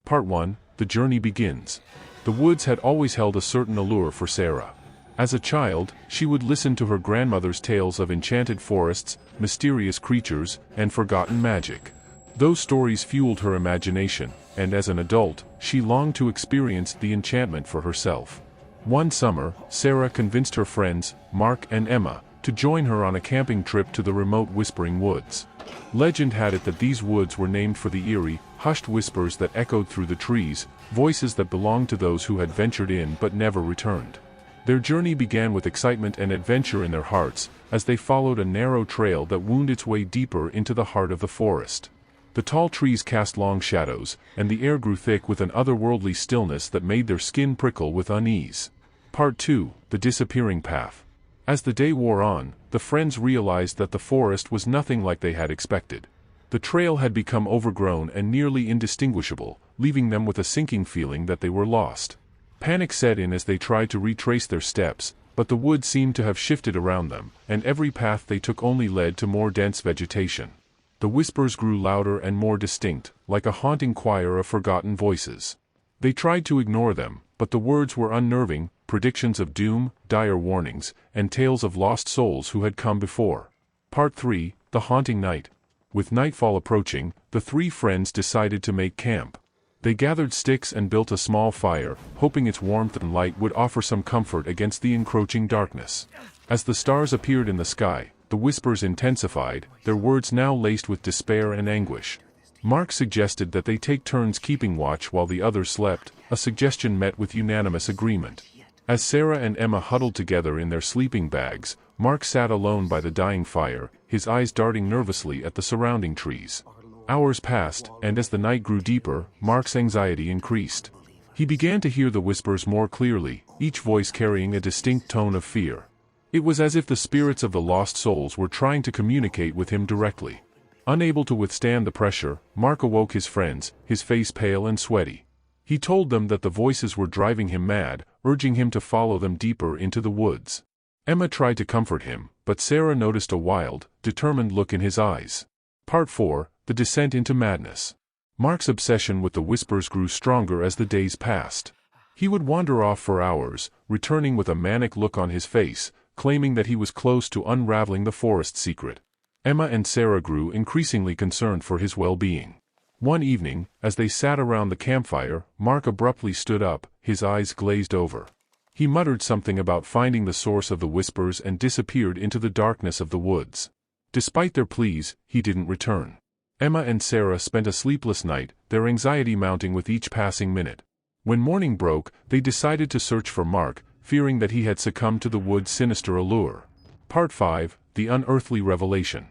Part 1, The Journey Begins. The woods had always held a certain allure for Sarah. As a child, she would listen to her grandmother's tales of enchanted forests, mysterious creatures, and forgotten magic. Those stories fueled her imagination, and as an adult, she longed to experience the enchantment for herself. One summer, Sarah convinced her friends, Mark and Emma, to join her on a camping trip to the remote Whispering Woods. Legend had it that these woods were named for the eerie, hushed whispers that echoed through the trees, voices that belonged to those who had ventured in but never returned. Their journey began with excitement and adventure in their hearts, as they followed a narrow trail that wound its way deeper into the heart of the forest. The tall trees cast long shadows, and the air grew thick with an otherworldly stillness that made their skin prickle with unease. Part 2, The Disappearing Path. As the day wore on, the friends realized that the forest was nothing like they had expected. The trail had become overgrown and nearly indistinguishable, leaving them with a sinking feeling that they were lost. Panic set in as they tried to retrace their steps, but the woods seemed to have shifted around them, and every path they took only led to more dense vegetation. The whispers grew louder and more distinct, like a haunting choir of forgotten voices. They tried to ignore them, but the words were unnerving, predictions of doom, dire warnings, and tales of lost souls who had come before. Part 3, The Haunting Night. With nightfall approaching, the three friends decided to make camp. They gathered sticks and built a small fire, hoping its warmth and light would offer some comfort against the encroaching darkness. As the stars appeared in the sky, the whispers intensified, their words now laced with despair and anguish. Mark suggested that they take turns keeping watch while the others slept, a suggestion met with unanimous agreement. As Sarah and Emma huddled together in their sleeping bags, Mark sat alone by the dying fire, his eyes darting nervously at the surrounding trees. Hours passed, and as the night grew deeper, Mark's anxiety increased. He began to hear the whispers more clearly, each voice carrying a distinct tone of fear. It was as if the spirits of the lost souls were trying to communicate with him directly. Unable to withstand the pressure, Mark awoke his friends, his face pale and sweaty. He told them that the voices were driving him mad, urging him to follow them deeper into the woods. Emma tried to comfort him, but Sarah noticed a wild, determined look in his eyes. Part 4, The Descent into Madness. Mark's obsession with the whispers grew stronger as the days passed. He would wander off for hours, returning with a manic look on his face, claiming that he was close to unraveling the forest secret. Emma and Sarah grew increasingly concerned for his well-being. One evening, as they sat around the campfire, Mark abruptly stood up, his eyes glazed over. He muttered something about finding the source of the whispers and disappeared into the darkness of the woods. Despite their pleas, he didn't return. Emma and Sarah spent a sleepless night, their anxiety mounting with each passing minute. When morning broke, they decided to search for Mark, fearing that he had succumbed to the wood's sinister allure. Part 5, The Unearthly Revelation.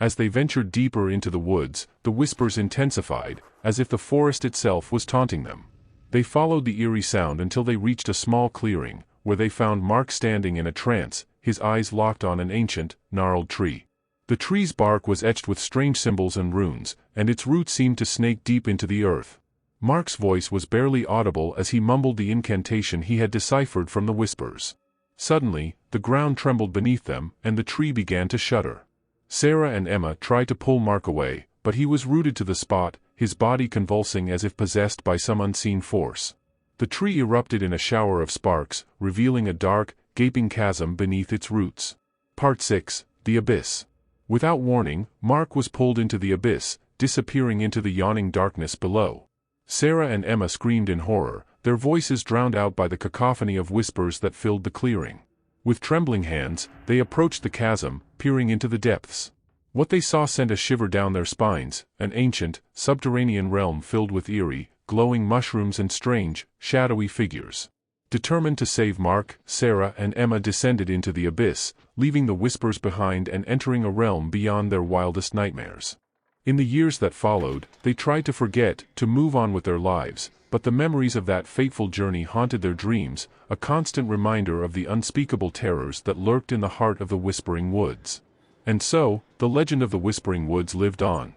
As they ventured deeper into the woods, the whispers intensified, as if the forest itself was taunting them. They followed the eerie sound until they reached a small clearing, where they found Mark standing in a trance, his eyes locked on an ancient, gnarled tree. The tree's bark was etched with strange symbols and runes, and its roots seemed to snake deep into the earth. Mark's voice was barely audible as he mumbled the incantation he had deciphered from the whispers. Suddenly, the ground trembled beneath them, and the tree began to shudder. Sarah and Emma tried to pull Mark away, but he was rooted to the spot, his body convulsing as if possessed by some unseen force. The tree erupted in a shower of sparks, revealing a dark, gaping chasm beneath its roots. Part 6, The Abyss. Without warning, Mark was pulled into the abyss, disappearing into the yawning darkness below. Sarah and Emma screamed in horror, their voices drowned out by the cacophony of whispers that filled the clearing. With trembling hands, they approached the chasm, peering into the depths. What they saw sent a shiver down their spines, an ancient, subterranean realm filled with eerie, glowing mushrooms and strange, shadowy figures. Determined to save Mark, Sarah and Emma descended into the abyss, leaving the whispers behind and entering a realm beyond their wildest nightmares. In the years that followed, they tried to forget, to move on with their lives, but the memories of that fateful journey haunted their dreams, a constant reminder of the unspeakable terrors that lurked in the heart of the Whispering Woods. And so, the legend of the Whispering Woods lived on.